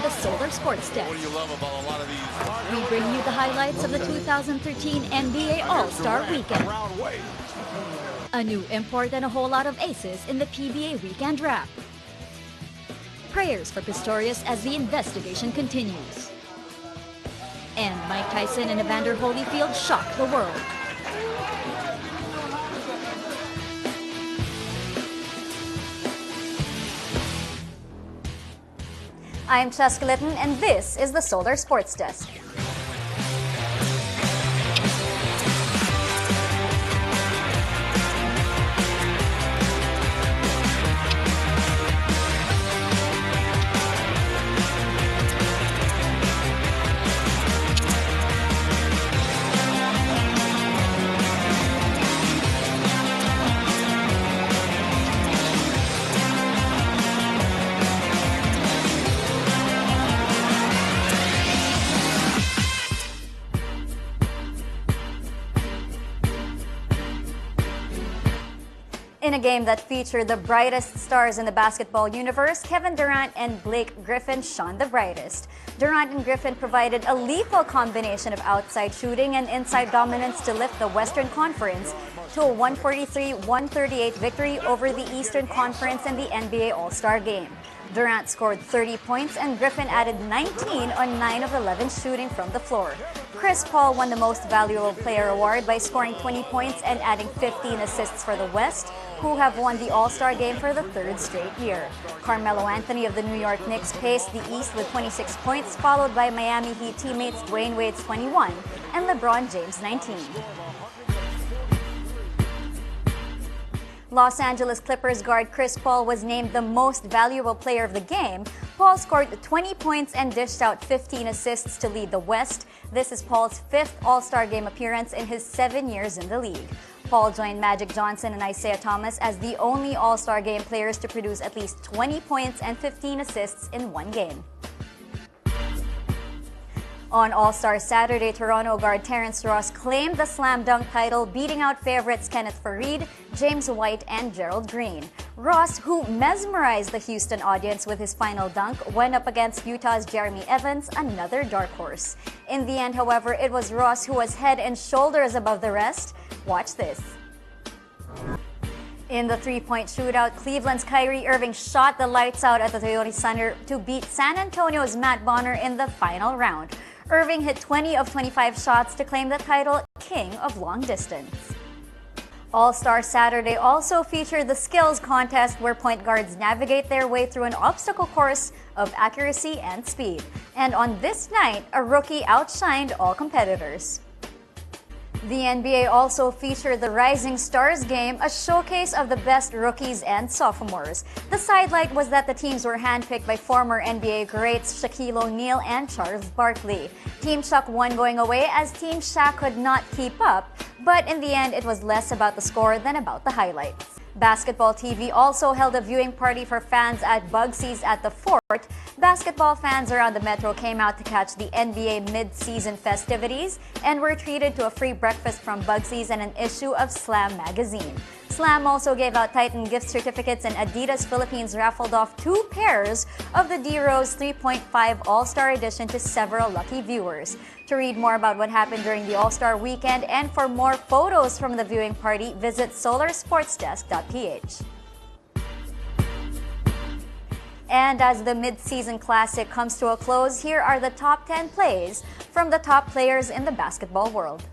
the Solar Sports Desk. We bring you the highlights of the 2013 NBA All-Star Weekend. A new import and a whole lot of aces in the PBA Weekend Wrap. Prayers for Pistorius as the investigation continues. And Mike Tyson and Evander Holyfield shock the world. I'm Chesca Litton, and this is the Solar Sports Desk. In a game that featured the brightest stars in the basketball universe, Kevin Durant and Blake Griffin shone the brightest. Durant and Griffin provided a lethal combination of outside shooting and inside dominance to lift the Western Conference to a 143-138 victory over the Eastern Conference in the NBA All-Star Game. Durant scored 30 points and Griffin added 19 on 9 of 11 shooting from the floor. Chris Paul won the Most Valuable Player award by scoring 20 points and adding 15 assists for the West, who have won the All-Star Game for the third straight year. Carmelo Anthony of the New York Knicks paced the East with 26 points, followed by Miami Heat teammates Dwayne Wade's 21 and LeBron James' 19. Los Angeles Clippers guard Chris Paul was named the Most Valuable Player of the game. Paul scored 20 points and dished out 15 assists to lead the West. This is Paul's 5th All-Star Game appearance in his 7 years in the league. Paul joined Magic Johnson and Isaiah Thomas as the only All-Star Game players to produce at least 20 points and 15 assists in one game. On All-Star Saturday, Toronto guard Terrence Ross claimed the slam dunk title, beating out favorites Kenneth Faried, James White, and Gerald Green. Ross, who mesmerized the Houston audience with his final dunk, went up against Utah's Jeremy Evans, another dark horse. In the end, however, it was Ross who was head and shoulders above the rest. Watch this. In the three-point shootout, Cleveland's Kyrie Irving shot the lights out at the Toyota Center to beat San Antonio's Matt Bonner in the final round. Irving hit 20 of 25 shots to claim the title King of Long Distance. All-Star Saturday also featured the skills contest where point guards navigate their way through an obstacle course of accuracy and speed. And on this night, a rookie outshined all competitors. The NBA also featured the Rising Stars game, a showcase of the best rookies and sophomores. The sidelight was that the teams were handpicked by former NBA greats Shaquille O'Neal and Charles Barkley. Team Shaq won going away as Team Shaq could not keep up, but in the end it was less about the score than about the highlights. Basketball TV also held a viewing party for fans at Bugsy's at the Fort. Basketball fans around the metro came out to catch the NBA mid-season festivities and were treated to a free breakfast from Bugsy's and an issue of Slam magazine. Slam also gave out Titan gift certificates, and Adidas Philippines raffled off 2 pairs of the D-Rose 3.5 All-Star Edition to several lucky viewers. To read more about what happened during the All-Star Weekend and for more photos from the viewing party, visit solarsportsdesk.ph. And as the mid-season classic comes to a close, here are the top 10 plays from the top players in the basketball world.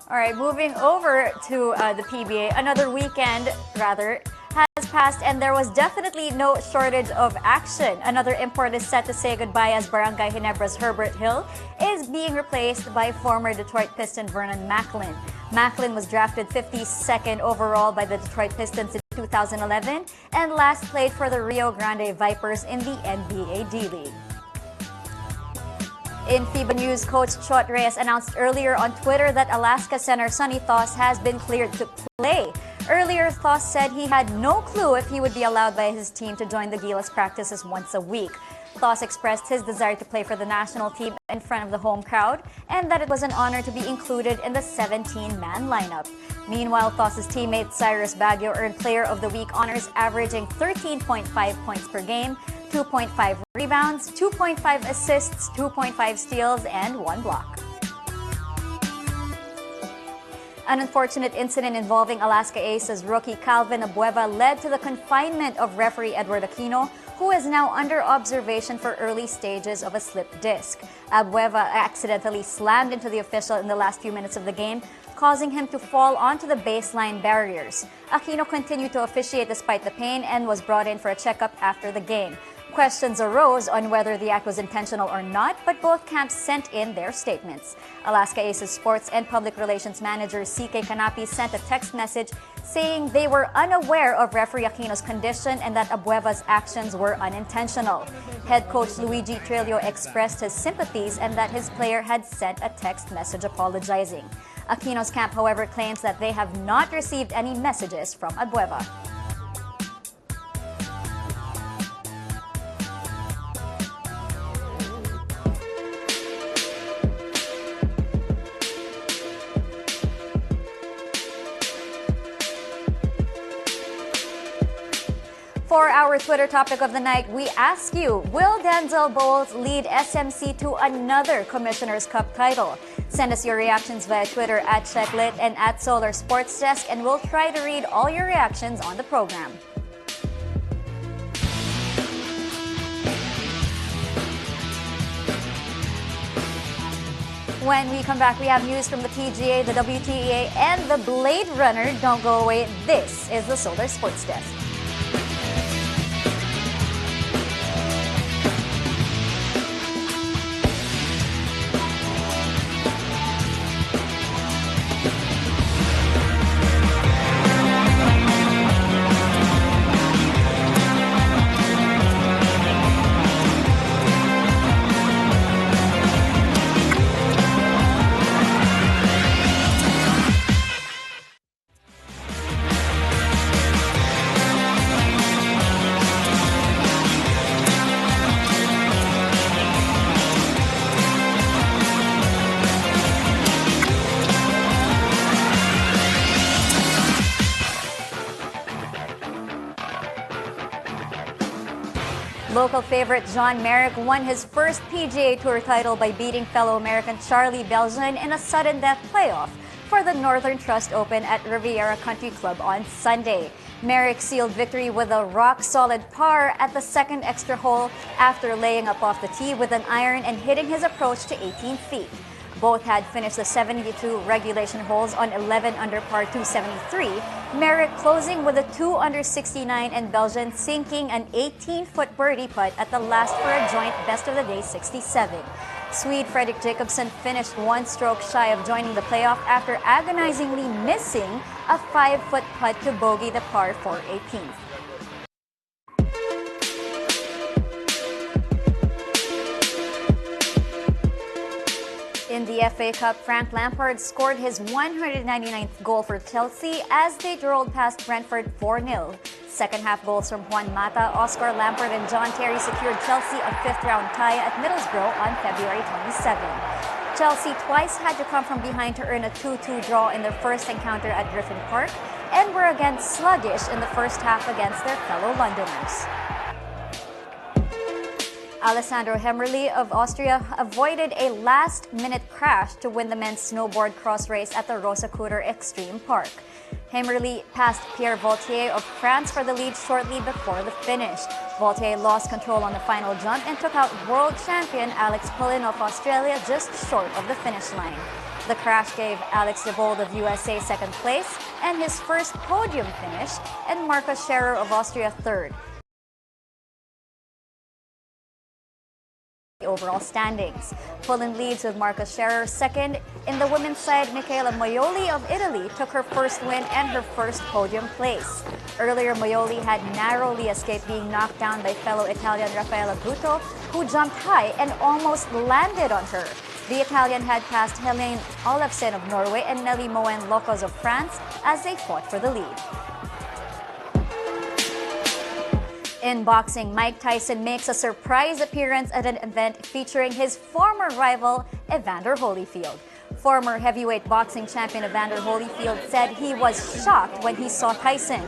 All right, moving over to the PBA, another weekend, has passed and there was definitely no shortage of action. Another import is set to say goodbye as Barangay Ginebra's Herbert Hill is being replaced by former Detroit Piston Vernon Macklin. Macklin was drafted 52nd overall by the Detroit Pistons in 2011 and last played for the Rio Grande Vipers in the NBA D-League. In FIBA news, coach Chot Reyes announced earlier on Twitter that Alaska center Sonny Thoss has been cleared to play. Earlier, Thoss said he had no clue if he would be allowed by his team to join the Gilas practices once a week. Thoss expressed his desire to play for the national team in front of the home crowd and that it was an honor to be included in the 17-man lineup. Meanwhile, Thoss's teammate Cyrus Baguio earned Player of the Week honors, averaging 13.5 points per game, 2.5 rebounds, 2.5 assists, 2.5 steals, and 1 block. An unfortunate incident involving Alaska Aces rookie Calvin Abueva led to the confinement of referee Edward Aquino, who is now under observation for early stages of a slipped disc. Abueva accidentally slammed into the official in the last few minutes of the game, causing him to fall onto the baseline barriers. Aquino continued to officiate despite the pain and was brought in for a checkup after the game. Questions arose on whether the act was intentional or not, but both camps sent in their statements. Alaska Aces Sports and Public Relations Manager C.K. Canapi sent a text message saying they were unaware of referee Aquino's condition and that Abueva's actions were unintentional. Head coach Luigi Trillo expressed his sympathies and that his player had sent a text message apologizing. Aquino's camp, however, claims that they have not received any messages from Abueva. For our Twitter topic of the night, we ask you, will Denzel Bowles lead SMC to another Commissioner's Cup title? Send us your reactions via Twitter at CheckLit and at Solar Sports Desk, and we'll try to read all your reactions on the program. When we come back, we have news from the PGA, the WTA, and the Blade Runner. Don't go away. This is the Solar Sports Desk. Local favorite John Merrick won his first PGA Tour title by beating fellow American Charlie Belgian in a sudden death playoff for the Northern Trust Open at Riviera Country Club on Sunday. Merrick sealed victory with a rock-solid par at the second extra hole after laying up off the tee with an iron and hitting his approach to 18 feet. Both had finished the 72 regulation holes on 11 under par 273, Merrick closing with a 2 under 69 and Belgian sinking an 18-foot birdie putt at the last for a joint best of the day 67. Swede Fredrik Jacobsen finished one stroke shy of joining the playoff after agonizingly missing a 5-foot putt to bogey the par 4 18th. In the FA Cup, Frank Lampard scored his 199th goal for Chelsea as they rolled past Brentford 4-0. Second-half goals from Juan Mata, Oscar Lampard, and John Terry secured Chelsea a fifth-round tie at Middlesbrough on February 27. Chelsea twice had to come from behind to earn a 2-2 draw in their first encounter at Griffin Park and were again sluggish in the first half against their fellow Londoners. Alessandro Hemmerli of Austria avoided a last-minute crash to win the men's snowboard cross race at the Rosa-Couture Extreme Park. Hemmerli passed Pierre Vautier of France for the lead shortly before the finish. Vautier lost control on the final jump and took out world champion Alex Pullen of Australia just short of the finish line. The crash gave Alex DeVold of USA second place and his first podium finish, and Marcus Scherer of Austria third. Overall standings. Pullen leads with Marcus Scherer second. In the women's side, Michaela Maioli of Italy took her first win and her first podium place. Earlier, Maioli had narrowly escaped being knocked down by fellow Italian Raffaella Brutto, who jumped high and almost landed on her. The Italian had passed Helene Olafsen of Norway and Nelly Moen Locos of France as they fought for the lead. In boxing, Mike Tyson makes a surprise appearance at an event featuring his former rival, Evander Holyfield. former heavyweight boxing champion Evander Holyfield said he was shocked when he saw Tyson.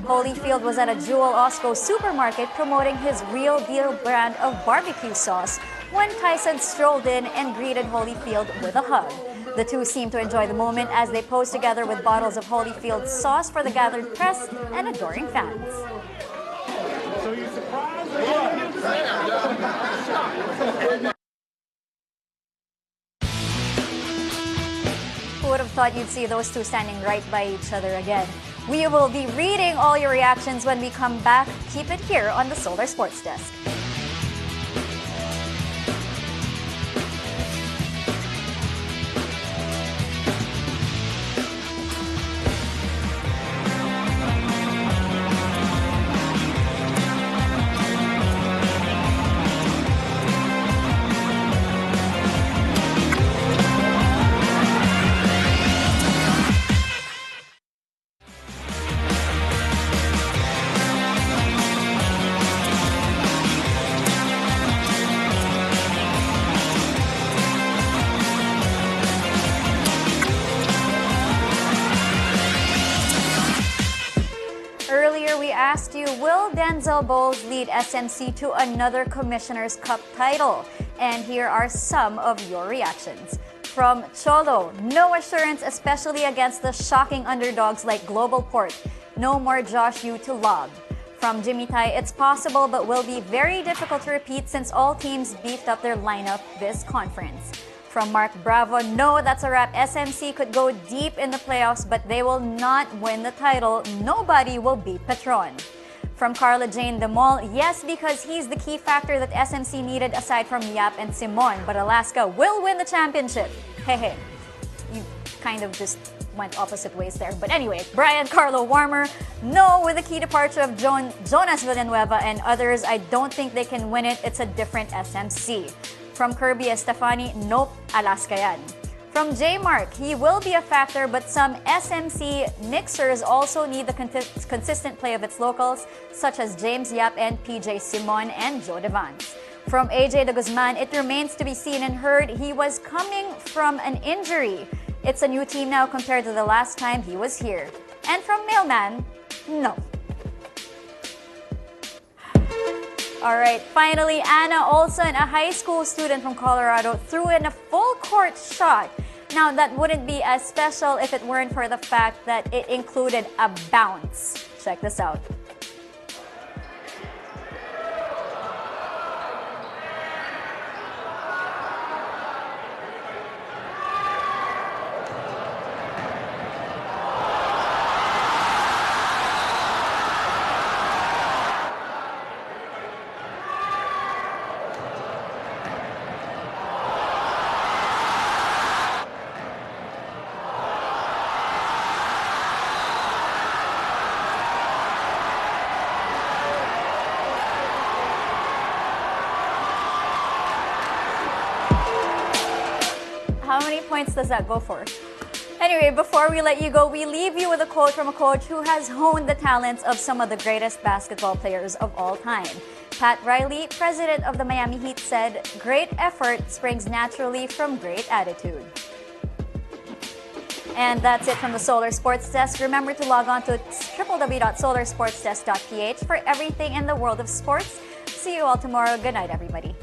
Holyfield was at a Jewel Osco supermarket promoting his Real Deal brand of barbecue sauce when Tyson strolled in and greeted Holyfield with a hug. The two seemed to enjoy the moment as they posed together with bottles of Holyfield's sauce for the gathered press and adoring fans. So you surprised? Who would have thought you'd see those two standing right by each other again? We will be reading all your reactions when we come back. Keep it here on the Solar Sports Desk. Earlier, we asked you, will Denzel Bowles lead SMC to another Commissioner's Cup title? And here are some of your reactions. From Cholo, no assurance, especially against the shocking underdogs like Global Port. No more Josh Yu to lob. From Jimmy Tai, it's possible but will be very difficult to repeat since all teams beefed up their lineup this conference. From Mark Bravo, no, that's a wrap. SMC could go deep in the playoffs, but they will not win the title. Nobody will beat Petron. From Carla Jane DeMol, yes, because he's the key factor that SMC needed aside from Yap and Simon, but Alaska will win the championship. Hey, you kind of just went opposite ways there. But anyway, Brian Carlo Warmer, no, with the key departure of Jonas Villanueva and others, I don't think they can win it. It's a different SMC. From Kirby Estefani, nope, Alaska yan. From J Mark, he will be a factor, but some SMC mixers also need the consistent play of its locals, such as James Yap and PJ Simon and Joe Devance. From AJ de Guzman, it remains to be seen and heard he was coming from an injury. It's a new team now compared to the last time he was here. And from Mailman, no. All right, finally, Anna Olson, a high school student from Colorado, threw in a full court shot. Now, that wouldn't be as special if it weren't for the fact that it included a bounce. Check this out. How many points does that go for? Anyway, before we let you go, we leave you with a quote from a coach who has honed the talents of some of the greatest basketball players of all time. Pat Riley, president of the Miami Heat, said, "Great effort springs naturally from great attitude." And that's it from the Solar Sports Desk. Remember to log on to www.solarsportsdesk.ph for everything in the world of sports. See you all tomorrow. Good night, everybody.